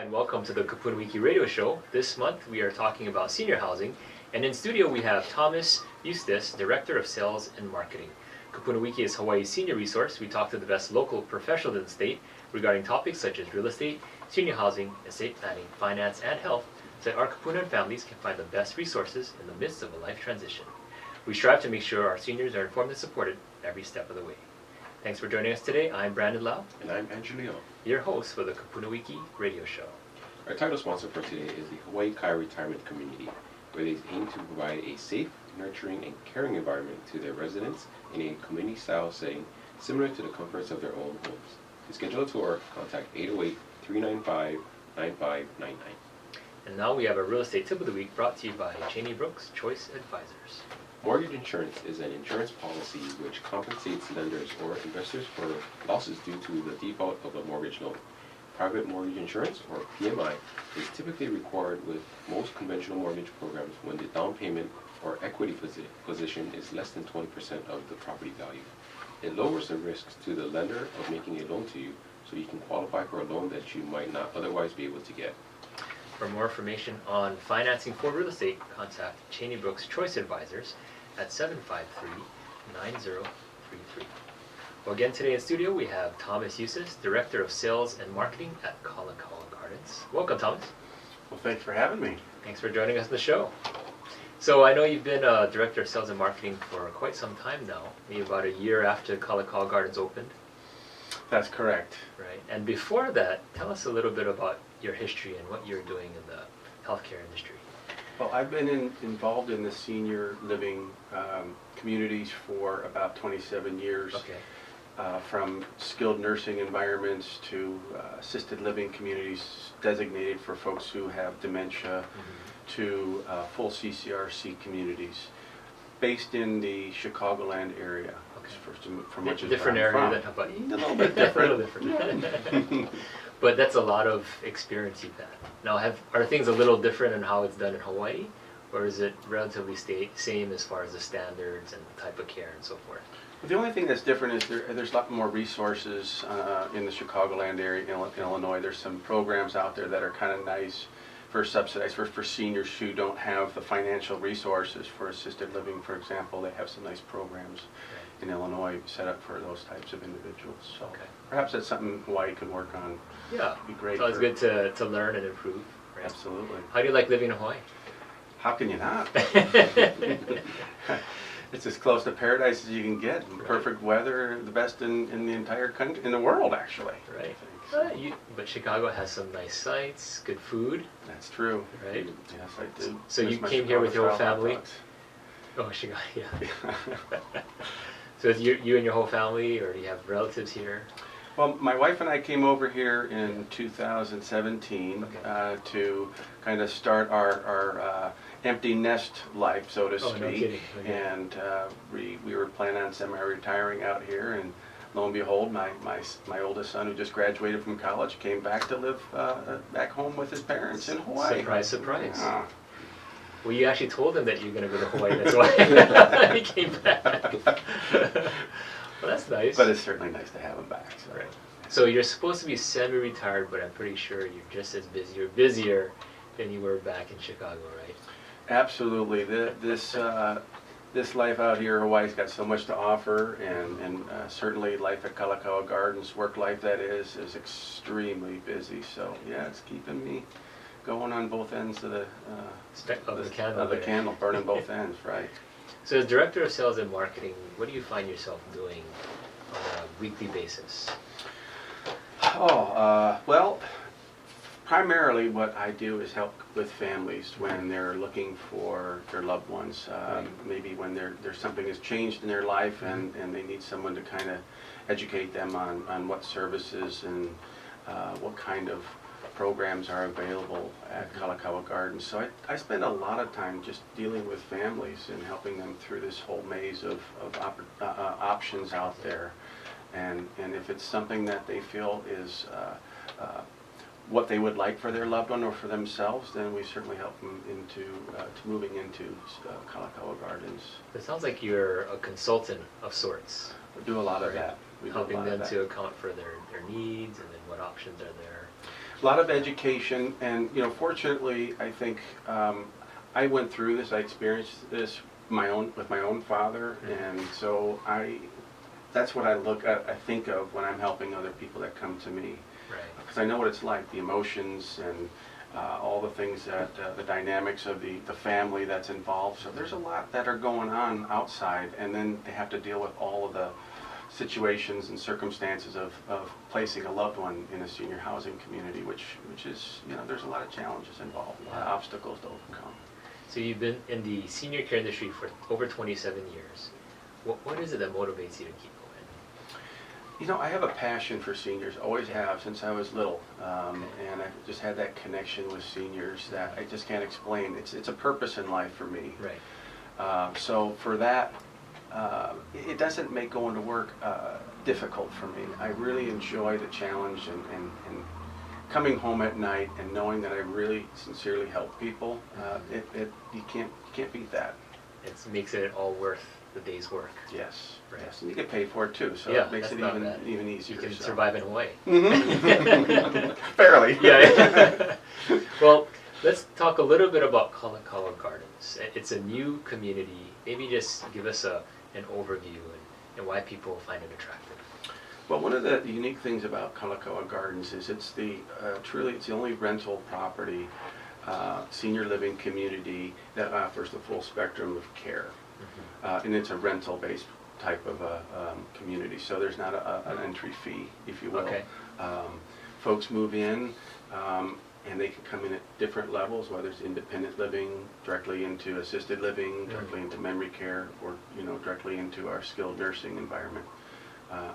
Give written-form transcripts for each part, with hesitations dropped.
and welcome to the KupunaWiki radio show. This month we are talking about senior housing, and in studio we have Thomas Eustace, Director of Sales and Marketing. KupunaWiki is Hawaii's senior resource. We talk to the best local professionals in the state regarding topics such as real estate, senior housing, estate planning, finance, and health, so that our Kupunan families can find the best resources in the midst of a life transition. We strive to make sure our seniors are informed and supported every step of the way. Thanks for joining us today. I'm Brandon Lau. And I'm Angelino, your host for the KupunaWiki radio show. Our title sponsor for today is the Hawaii Kai Retirement Community, where they aim to provide a safe, nurturing, and caring environment to their residents in a community-style setting similar to the comforts of their own homes. To schedule a tour, contact 808-395-9599. And now we have a real estate tip of the week brought to you by Cheney Brooks Choice Advisors. Mortgage insurance is an insurance policy which compensates lenders or investors for losses due to the default of a mortgage loan. Private mortgage insurance, or PMI, is typically required with most conventional mortgage programs when the down payment or equity position is less than 20% of the property value. It lowers the risks to the lender of making a loan to you, so you can qualify for a loan that you might not otherwise be able to get. For more information on financing for real estate, contact Cheney Brooks Choice Advisors at 753-9033. Well, again, today in studio we have Thomas Eustace, Director of Sales and Marketing at Kalakaua Gardens. Welcome, Thomas. Well, thanks for having me. Thanks for joining us on the show. So I know you've been a Director of Sales and Marketing for quite some time now, maybe about a year after Kalakaua Gardens opened. That's correct. Right. And before that, tell us a little bit about your history and what you're doing in the healthcare industry. Well, I've been involved in the senior living communities for about 27 years. Okay. From skilled nursing environments to assisted living communities designated for folks who have dementia, to full CCRC communities based in the Chicagoland area. Okay. From which is different where I'm area from. than Hawaii. A little bit different. A little different. But that's a lot of experience you've had. Now, are things a little different in how it's done in Hawaii, or is it relatively same as far as the standards and the type of care and so forth? The only thing that's different is there's a lot more resources in the Chicagoland area, Illinois. There's some programs out there that are kind of nice for subsidized for seniors who don't have the financial resources for assisted living, for example. They have some nice programs in Illinois set up for those types of individuals. So perhaps that's something Hawaii could work on. Yeah, it'd be great. So it's good to learn and improve. Right? Absolutely. How do you like living in Hawaii? How can you not? It's as close to paradise as you can get. Right. Perfect weather, the best in the entire country, in the world, actually. Right. So. But Chicago has some nice sights, good food. That's true. Right. Yes, I do. So you came here with your whole family? Oh, Chicago, yeah. So it's you and your whole family, or do you have relatives here? Well, my wife and I came over here in 2017 to kind of start our empty nest life, so to speak. No kidding. Okay. And we were planning on semi-retiring out here, and lo and behold, my oldest son, who just graduated from college, came back to live back home with his parents in Hawaii. Surprise, surprise. Yeah. Well, you actually told him that you're going to go to Hawaii, that's why he came back. Well, that's nice. But it's certainly nice to have him back. So. Right. So you're supposed to be semi-retired, but I'm pretty sure you're just as busy or busier than you were back in Chicago, right? Absolutely. This life out here, Hawaii's got so much to offer, and certainly life at Kalakaua Gardens, work life that is extremely busy. So yeah, it's keeping me going on both ends of the candle, burning both ends, right? So as Director of Sales and Marketing, what do you find yourself doing on a weekly basis? Well, primarily what I do is help with families when they're looking for their loved ones. Maybe when there's something has changed in their life and they need someone to kind of educate them on what services and what kind of programs are available at Kalakaua Gardens. So I spend a lot of time just dealing with families and helping them through this whole maze of options out there. And if it's something that they feel is what they would like for their loved one or for themselves, then we certainly help them into to moving into Kalakaua Gardens. It sounds like you're a consultant of sorts. We do a lot of that. Helping them to account for their needs and then what options are there. A lot of education, and fortunately, I think I went through this. I experienced this with my own father, and so that's what I think of when I'm helping other people that come to me, because I know what it's like, the emotions and all the things that the dynamics of the family that's involved. So there's a lot that are going on outside, and then they have to deal with all of the situations and circumstances of placing a loved one in a senior housing community, which is, there's a lot of challenges involved, a lot of obstacles to overcome. So you've been in the senior care industry for over 27 years. What is it that motivates you to keep going? I have a passion for seniors, always have since I was little, and I've just had that connection with seniors that I just can't explain. It's a purpose in life for me. Right. So for that, it doesn't make going to work difficult for me. I really enjoy the challenge and coming home at night and knowing that I really sincerely help people. You can't beat that. It makes it all worth the day's work. Yes. Right. Yes, and you get paid for it too, so Yeah, it makes it even easier. You can so. survive in Hawaii. Fairly. Yeah. Well, let's talk a little bit about Kalakaua Gardens. It's a new community. Maybe just give us an overview and why people find it attractive. Well, one of the unique things about Kalakaua Gardens is it's truly the only rental property, senior living community that offers the full spectrum of care. And it's a rental-based type of community, so there's not an entry fee, if you will. Okay. Folks move in, and they can come in at different levels, whether it's independent living, directly into assisted living, directly into memory care, or directly into our skilled nursing environment.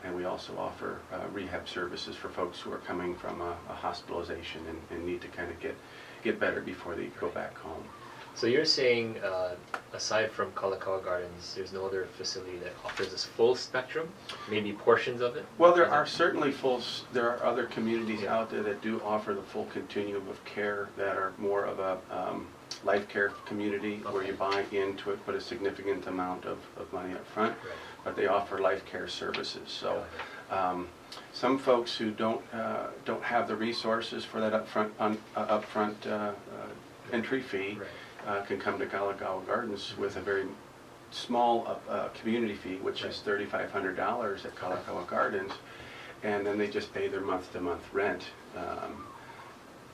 And we also offer rehab services for folks who are coming from a hospitalization and need to kind of get better before they go back home. So you're saying, aside from Kalakaua Gardens, there's no other facility that offers this full spectrum, maybe portions of it? Well, there are certainly there are other communities out there that do offer the full continuum of care that are more of a life care community, where you buy into it, put a significant amount of money up front, but they offer life care services. So some folks who don't have the resources for that upfront entry fee can come to Kalakaua Gardens with a very small community fee, which is $3,500 at Kalakaua Gardens, and then they just pay their month-to-month rent.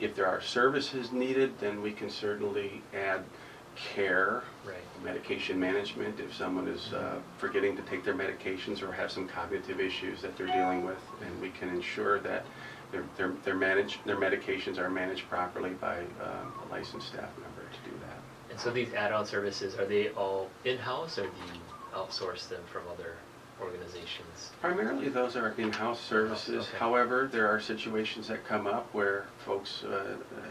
If there are services needed, then we can certainly add care, medication management, if someone is forgetting to take their medications or have some cognitive issues that they're dealing with, and we can ensure that their medications are managed properly by a licensed staff member to do that. And so these add-on services, are they all in-house, or do you outsource them from other organizations? Primarily those are in-house services. Okay. However, there are situations that come up where folks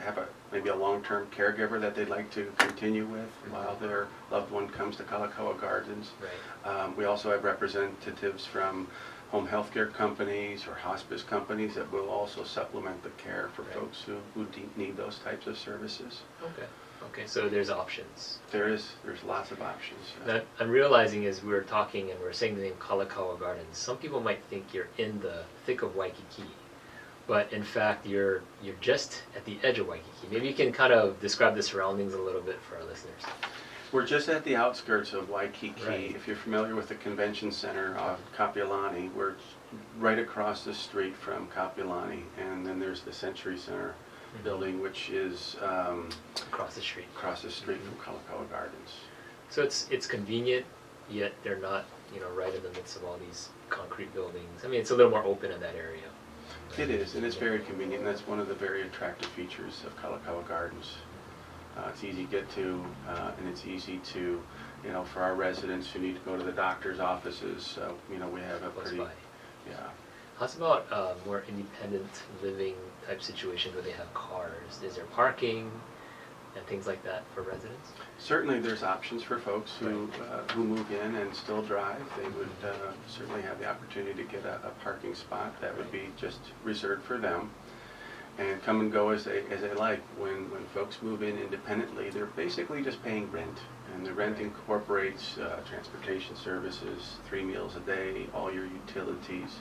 have maybe a long-term caregiver that they'd like to continue with while their loved one comes to Kalakaua Gardens. Right. We also have representatives from home health care companies or hospice companies that will also supplement the care for folks who need those types of services. Okay, so there's options. There's lots of options. Now, I'm realizing as we're talking and we're saying the name Kalakaua Gardens, some people might think you're in the thick of Waikiki, but in fact you're just at the edge of Waikiki. Maybe you can kind of describe the surroundings a little bit for our listeners. We're just at the outskirts of Waikiki. Right. If you're familiar with the convention center of Kapiolani, we're right across the street from Kapiolani, and then there's the Century Center building, which is Across the street. Across the street from Kalakaua Gardens. So it's convenient, yet they're not right in the midst of all these concrete buildings. I mean, it's a little more open in that area. It is, and it's very convenient, and that's one of the very attractive features of Kalakaua Gardens. It's easy to get to, and it's easy to, for our residents who need to go to the doctor's offices, we have a pretty, How's about more independent living type situations where they have cars? Is there parking and things like that for residents? Certainly there's options for folks who move in and still drive. They would certainly have the opportunity to get a parking spot that would be just reserved for them, and come and go as they like. When folks move in independently, they're basically just paying rent, and the rent incorporates transportation services, 3 meals a day, all your utilities.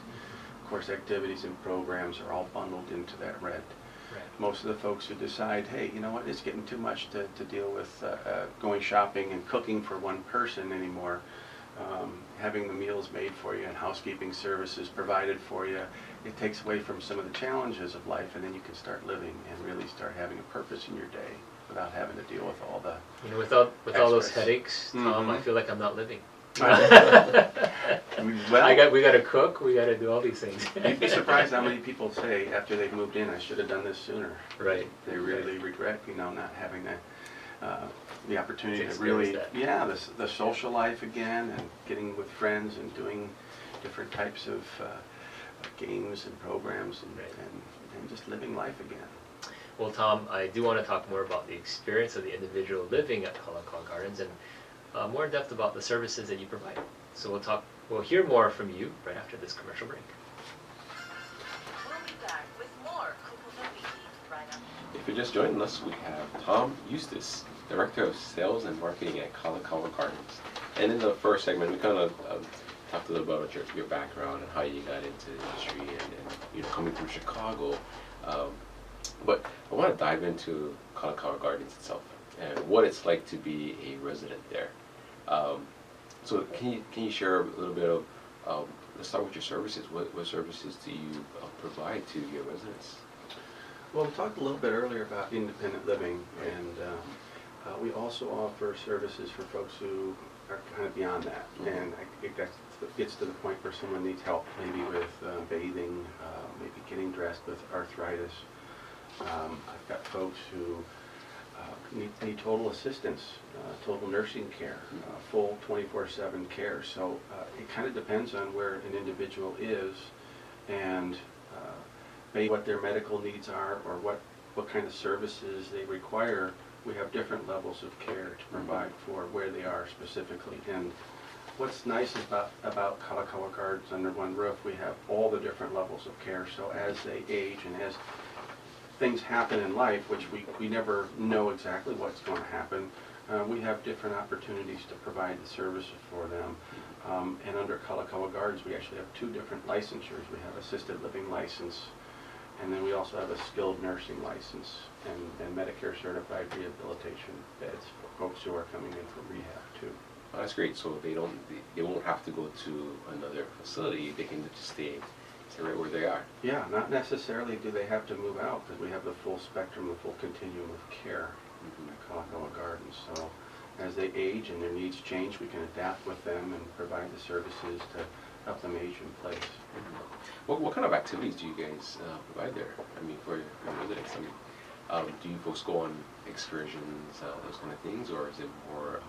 Of course, activities and programs are all bundled into that rent. Most of the folks who decide, hey, you know what, it's getting too much to deal with going shopping and cooking for one person anymore. Having the meals made for you and housekeeping services provided for you, it takes away from some of the challenges of life, and then you can start living and really start having a purpose in your day without having to deal with all the with all those extras. headaches, Tom, I Mhm. feel like I'm not living. I mean, well, we got to cook, we got to do all these things. you'd be surprised how many people say after they've moved in, I should have done this sooner. Right. They really regret, not having the opportunity To to really, experience the social life again, and getting with friends and doing different types of games and programs and, Right. and just living life again. Well, Tom, I do want to talk more about the experience of the individual living at Kalakaua Gardens and more in depth about the services that you provide. So we'll hear more from you right after this commercial break. We'll be back with more KupunaWiki right after. If you're just joining us, we have Tom Eustace, Director of Sales and Marketing at Kalakaua Gardens. And in the first segment, we kind of talked a little bit about your background and how you got into the industry and coming through Chicago. But I want to dive into Kalakaua Gardens itself and what it's like to be a resident there. So can you share a little bit of, let's start with your services. What services do you provide to your residents? Well, we talked a little bit earlier about independent living, and we also offer services for folks who are kind of beyond that. And it gets to the point where someone needs help, maybe with bathing, maybe getting dressed with arthritis. I've got folks who need total assistance, total nursing care, full 24/7 care. So it kind of depends on where an individual is and maybe what their medical needs are or what kind of services they require. We have different levels of care to provide for where they are specifically. And what's nice about Kalakaua Gardens under one roof, we have all the different levels of care. So as they age and as things happen in life, which we never know exactly what's going to happen, we have different opportunities to provide the services for them. And under Kalakaua Gardens, we actually have two different licensures. We have assisted living license, and then we also have a skilled nursing license and Medicare certified rehabilitation beds for folks who are coming in from rehab too. Oh, that's great. So they won't have to go to another facility. They can just stay right where they are. Yeah, not necessarily do they have to move out, because we have the full spectrum, the full continuum of care at Kalakaua Gardens. So as they age and their needs change, we can adapt with them and provide the services to help them age in place. What kind of activities do you guys provide there? I mean, for your residents, I mean, do you folks go on excursions, those kind of things, or is it more?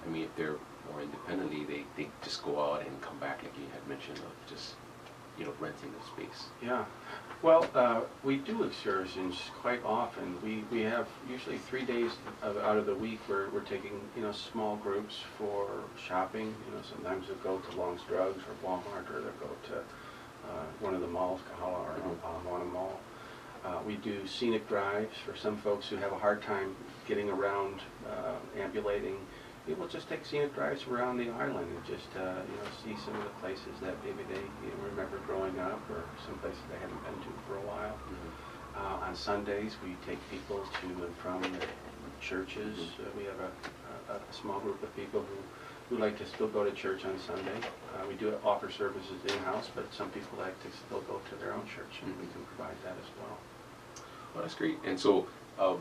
I mean, if they're more independently, they just go out and come back, like you had mentioned, of just renting the space. Yeah, well, we do excursions quite often. We have usually 3 days out of the week where we're taking small groups for shopping. Sometimes they'll go to Long's Drugs or Walmart, or they'll go to one of the malls, Kahala or Alamana Mall. We do scenic drives for some folks who have a hard time getting around, ambulating. We'll just take scenic drives around the island and just see some of the places that maybe they remember growing up, or some places they haven't been to for a while. On Sundays, we take people to and from churches. We have a small group of people who like to still go to church on Sunday. We do offer services in-house, but some people like to still go to their own church, and we can provide that as well. Well, that's great. And so, why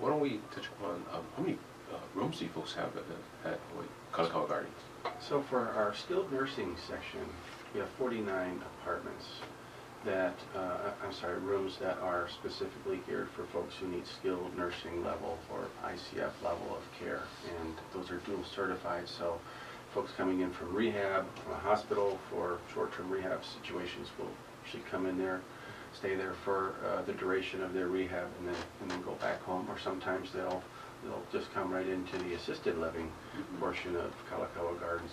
don't we touch upon how many rooms do you folks have at Kalakaua Gardens? So for our skilled nursing section, we have 49 apartments rooms that are specifically geared for folks who need skilled nursing level or ICF level of care. And those are dual certified, so folks coming in from rehab, from a hospital for short-term rehab situations will usually come in there, stay there for the duration of their rehab, and then go back home. Or sometimes they'll just come right into the assisted living portion of Kalakaua Gardens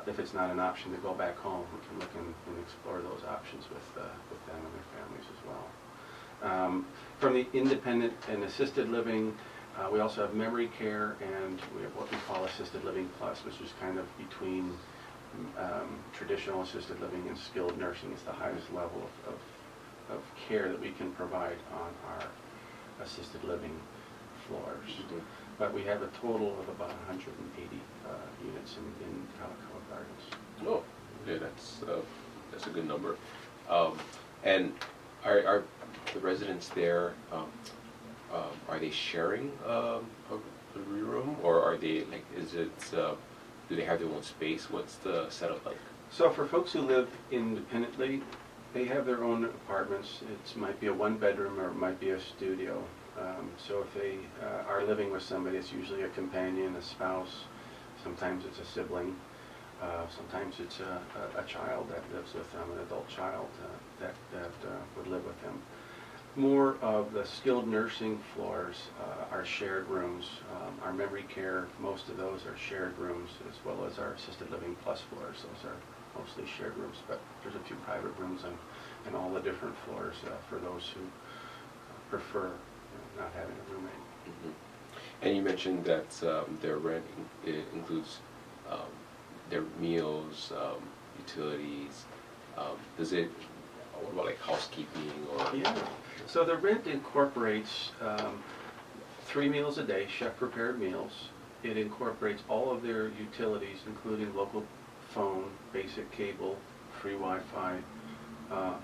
if it's not an option to go back home. We can look and explore those options with them and their families as well. From the independent and assisted living, we also have memory care, and we have what we call assisted living plus, which is kind of between traditional assisted living and skilled nursing. It's the highest level of care that we can provide on our assisted living floors. Mhm. But we have a total of about 180 units in Kalakaua Gardens. Oh, okay, that's a good number. And are the residents there? Are they sharing a room, or are they like? Is it? Do they have their own space? What's the setup like? So for folks who live independently, they have their own apartments. It might be a one-bedroom or it might be a studio. So if they are living with somebody, it's usually a companion, a spouse. Sometimes it's a sibling. Sometimes it's a child that lives with them, an adult child that would live with them. More of the skilled nursing floors are shared rooms. Our memory care, most of those are shared rooms, as well as our assisted living plus floors. Those are mostly shared rooms, but there's a few private rooms on all the different floors for those who prefer not having a roommate. Mhm. And you mentioned that their rent includes their meals, utilities. Does it? What about like housekeeping or? Yeah. So the rent incorporates 3 meals a day, chef-prepared meals. It incorporates all of their utilities, including local phone, basic cable, free Wi-Fi,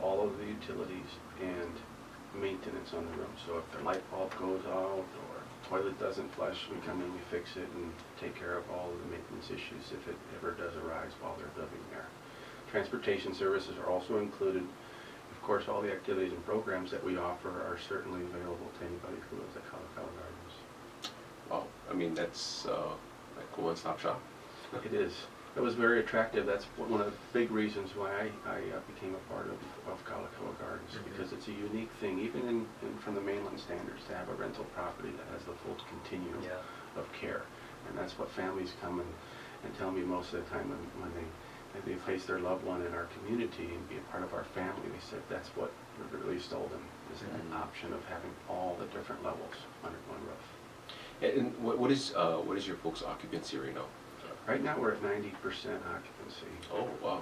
all of the utilities, and maintenance on the room. So if their light bulb goes out or toilet doesn't flush, we come in, we fix it, and take care of all of the maintenance issues if it ever does arise while they're living there. Transportation services are also included. Of course, all the activities and programs that we offer are certainly available to anybody who lives at Kalakaua Gardens. Wow, I mean that's like a one-stop shop. It is. It was very attractive. That's one of the big reasons why I became a part of Kalakaua Gardens, because it's a unique thing, even from the mainland standards, to have a rental property that has the full continuum of care. And that's what families come and tell me most of the time when they place their loved one in our community and be a part of our family. They said that's what really stole them, is that option of having all the different levels under one roof. And what is your folks' occupancy right now? Right now we're at 90% occupancy. Oh wow,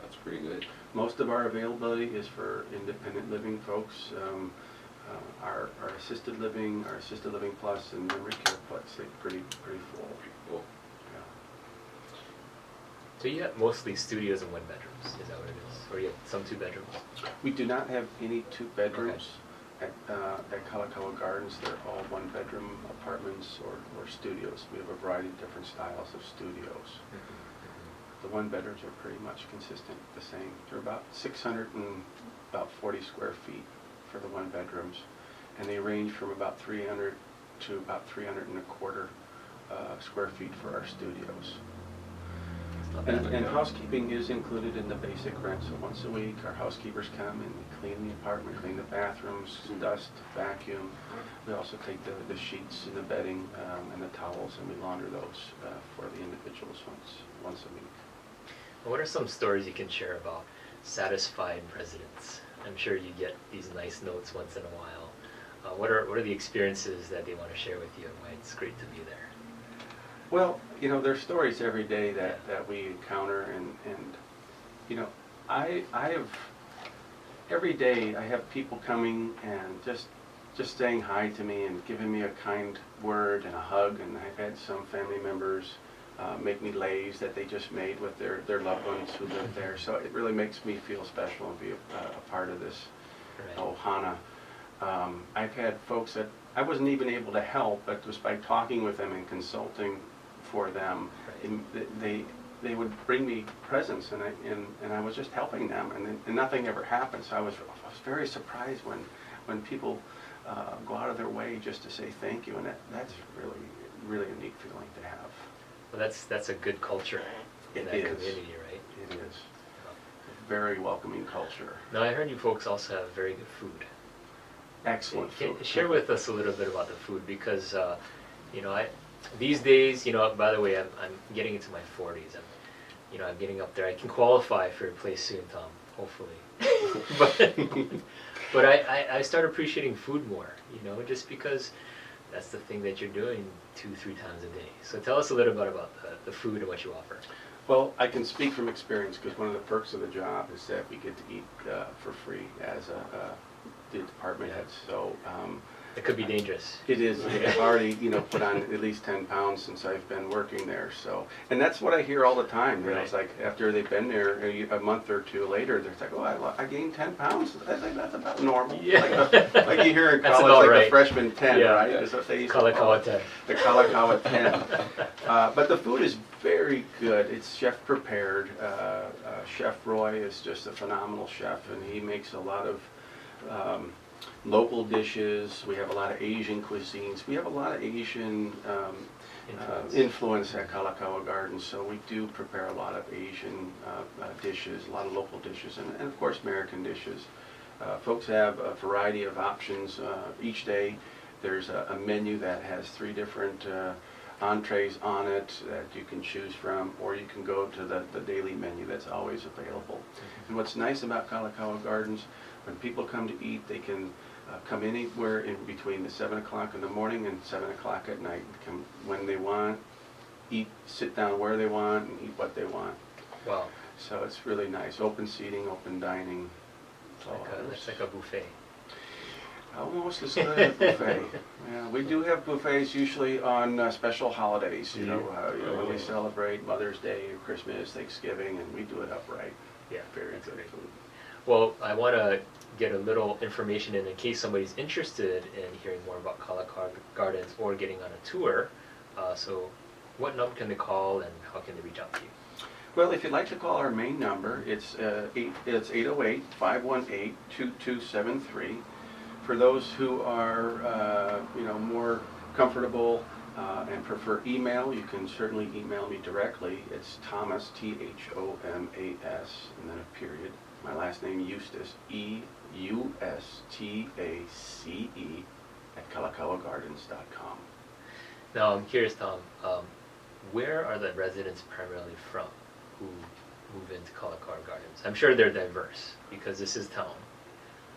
that's pretty good. Most of our availability is for independent living folks. Our assisted living plus and memory care plus, they're pretty full. Pretty cool. So you have mostly studios and 1-bedrooms, is that what it is? Or you have some 2-bedrooms? We do not have any 2 bedrooms at Kalakaua Gardens. They're all 1-bedroom apartments or studios. We have a variety of different styles of studios. The 1-bedrooms are pretty much consistent, the same. They're about 640 square feet for the 1-bedrooms, and they range from about 300 to about 325 square feet for our studios. And housekeeping is included in the basic rent. So once a week, our housekeepers come and we clean the apartment, clean the bathrooms, dust, vacuum. We also take the sheets and the bedding and the towels, and we launder those for the individuals once a week. What are some stories you can share about satisfied residents? I'm sure you get these nice notes once in a while. What are the experiences that they want to share with you and why it's great to be there? Well, there's stories every day that we encounter, and I have every day I have people coming and just saying hi to me and giving me a kind word and a hug, and I've had some family members make me leis that they just made with their loved ones who live there. So it really makes me feel special and be a part of this ohana. I've had folks that I wasn't even able to help, but just by talking with them and consulting for them, they would bring me presents, and I was just helping them, and nothing ever happened. So I was very surprised when people go out of their way just to say thank you, and that's really a neat feeling to have. Well, that's a good culture in that community, right? It is. Very welcoming culture. Now I heard you folks also have very good food. Excellent food. Share with us a little bit about the food, because these days, by the way, I'm getting into my 40s. I'm getting up there. I can qualify for a place soon, Tom, hopefully. but I start appreciating food more, just because that's the thing that you're doing 2-3 times a day. So tell us a little bit about the food and what you offer. Well, I can speak from experience because one of the perks of the job is that we get to eat for free as the department heads. So It could be dangerous. it is. I've already put on at least 10 pounds since I've been working there. So, and that's what I hear all the time. It's like after they've been there a month or two later, they're like, "Oh, I gained 10 pounds." I think that's about normal. Yeah. Like you hear in That's college, about like right. the freshman 10, Yeah. right? Is what they used to call Kalakaua it. 10. The Kalakaua 10. But the food is very good. It's chef prepared. Chef Roy is just a phenomenal chef, and he makes a lot of local dishes. We have a lot of Asian cuisines. We have a lot of Asian influence at Kalakaua Gardens, so we do prepare a lot of Asian dishes, a lot of local dishes, and of course American dishes. Folks have a variety of options each day. There's a menu that has 3 different entrees on it that you can choose from, or you can go to the daily menu that's always available. And what's nice about Kalakaua Gardens, when people come to eat, they can come anywhere in between the 7 o'clock in the morning and 7 o'clock at night. Come when they want, eat, sit down where they want, and eat what they want. Wow. So it's really nice. Open seating, open dining. It's like a buffet. Almost as good as a buffet. Yeah, we do have buffets usually on special holidays. When we celebrate Mother's Day, Christmas, Thanksgiving, and we do it upright. Yeah, Very that's good great. food. Well, I want to get a little information in case somebody's interested in hearing more about Kalakaua Gardens or getting on a tour. So what number can they call and how can they reach out to you? Well, if you'd like to call our main number, it's 808-518-2273. For those who are more comfortable and prefer email, you can certainly email me directly. It's Thomas, Thomas, and then a period. My last name Eustace, EUSTACE @KalakauaGardens.com. Now I'm curious, Tom, where are the residents primarily from who move into Kalakaua Gardens? I'm sure they're diverse because this is town,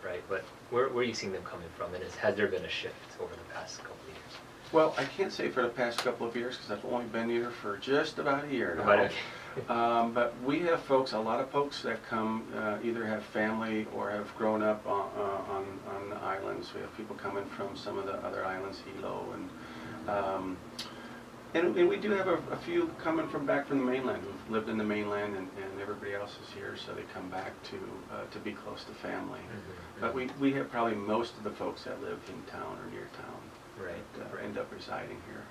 right? But where are you seeing them coming from, and has there been a shift over the past couple of years? Well, I can't say for the past couple of years because I've only been here for just about a year now. Okay. But we have a lot of folks that come either have family or have grown up on the islands. We have people coming from some of the other islands, Hilo, and we do have a few coming back from the mainland who've lived in the mainland, and everybody else is here, so they come back to be close to family. Mm-hmm. But we have probably most of the folks that live in town or near town. Right. That end up residing here.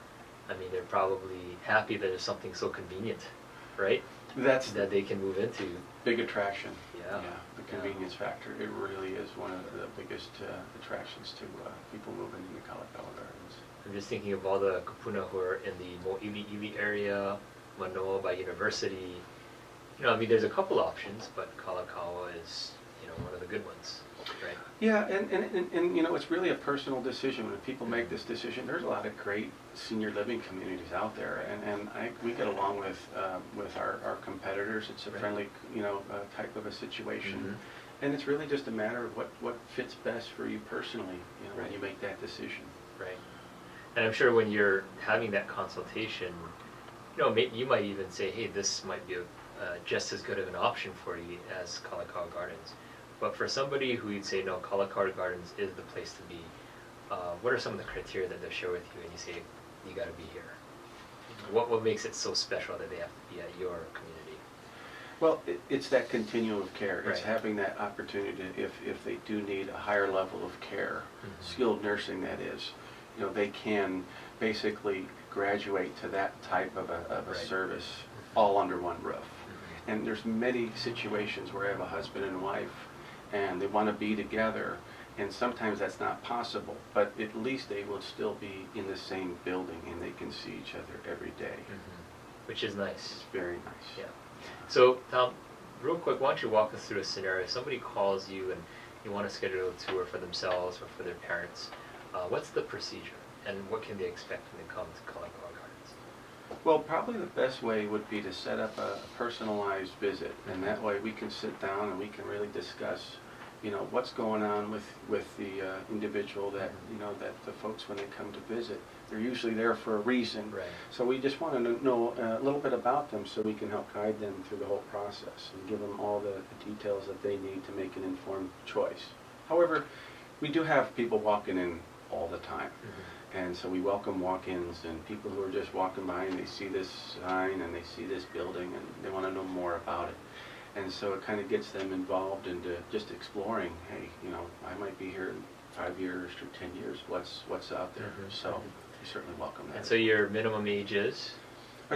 I mean, they're probably happy that there's something so convenient, right? That's That they can move into. big attraction. Yeah. The convenience factor. It really is one of the biggest attractions to people moving into Kalakaua Gardens. I'm just thinking of all the kupuna who are in the Mo'ili'ili area, Manoa by University. I mean, there's a couple options, but Kalakaua is, one of the good ones, right? Yeah, and it's really a personal decision. When people make this decision, there's a lot of great senior living communities out there, and we get along with our competitors. It's a friendly, type of a situation. Mm-hmm. And it's really just a matter of what fits best for you personally, when Right. you make that decision. Right. And I'm sure when you're having that consultation, you might even say, hey, this might be just as good of an option for you as Kalakaua Gardens. But for somebody who you'd say, no, Kalakaua Gardens is the place to be, what are some of the criteria that they'll share with you and you say, you got to be here? What makes it so special that they have to be at your community? Well, it's that continuum of care. It's Right. having that opportunity if they do need a higher level of care, skilled nursing that is, they can basically graduate to that type of a Right. service all under one roof. And there's many situations where I have a husband and wife and they want to be together, and sometimes that's not possible, but at least they will still be in the same building and they can see each other every day. Which is nice. It's very nice. Yeah. So, Tom, real quick, why don't you walk us through a scenario? If somebody calls you and you want to schedule a tour for themselves or for their parents, what's the procedure and what can they expect when they come to Kalakaua Gardens? Well, probably the best way would be to set up a personalized visit, and that way we can sit down and we can really discuss what's going on with the individual that, that the folks, when they come to visit, they're usually there for a reason. Right. So we just want to know a little bit about them so we can help guide them through the whole process and give them all the details that they need to make an informed choice. However, we do have people walking in all the time. Mm-hmm. And so we welcome walk-ins and people who are just walking by and they see this sign and they see this building and they want to know more about it. And so it kind of gets them involved into just exploring, hey, I might be here in 5 years or 10 years, what's out there. Mm-hmm. So we certainly welcome that. And so your minimum age is?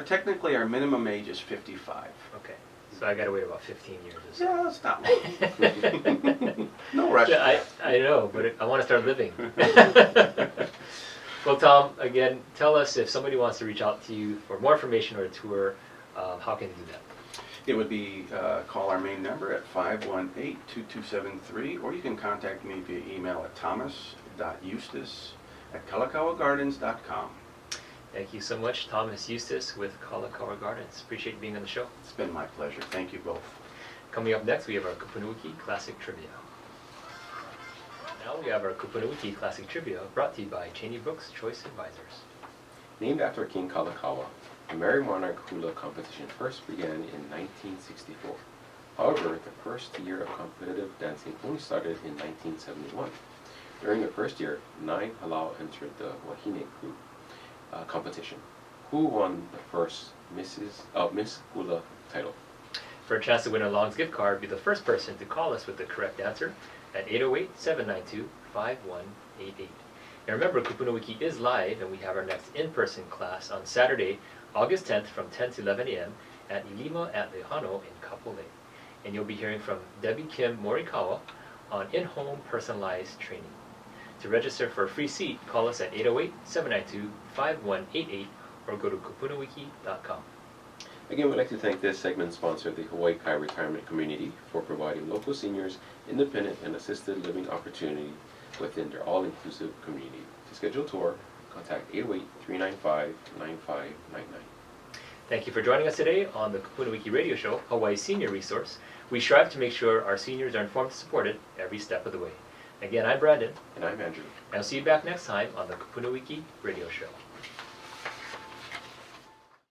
Technically, our minimum age is 55. Okay. So I got to wait about 15 years or so. Yeah, that's not long. No rush. Yeah, I know, but I want to start living. Well, Tom, again, tell us if somebody wants to reach out to you for more information or a tour, how can they do that? It would be call our main number at 518-2273, or you can contact me via email at thomas.eustace@kalakaua.gardens.com. Thank you so much, Thomas Eustace with Kalakaua Gardens. Appreciate being on the show. It's been my pleasure. Thank you both. Coming up next, we have our KupunaWiki Classic Trivia. Now we have our KupunaWiki Classic Trivia brought to you by Cheney Brooks Choice Advisors. Named after King Kalakaua, the Merry Monarch hula competition first began in 1964. However, the first year of competitive dancing only started in 1971. During the first year, 9 halau entered the Wahine group competition. Who won the first Miss Hula title? For a chance to win a Long's gift card, be the first person to call us with the correct answer at 808-792-5188. Now remember, KupunaWiki is live, and we have our next in-person class on Saturday, August 10th from 10 to 11 a.m. at Ilima at Lehano in Kapolei. And you'll be hearing from Debbie Kim Morikawa on in-home personalized training. To register for a free seat, call us at 808-792-5188 or go to KupunaWiki.com. Again, we'd like to thank this segment sponsor, the Hawaii Kai Retirement Community, for providing local seniors independent and assisted living opportunity within their all-inclusive community. To schedule a tour, contact 808-395-9599. Thank you for joining us today on the KupunaWiki Radio Show, Hawaii's senior resource. We strive to make sure our seniors are informed and supported every step of the way. Again, I'm Brandon. And I'm Andrew. And I'll see you back next time on the KupunaWiki Radio Show.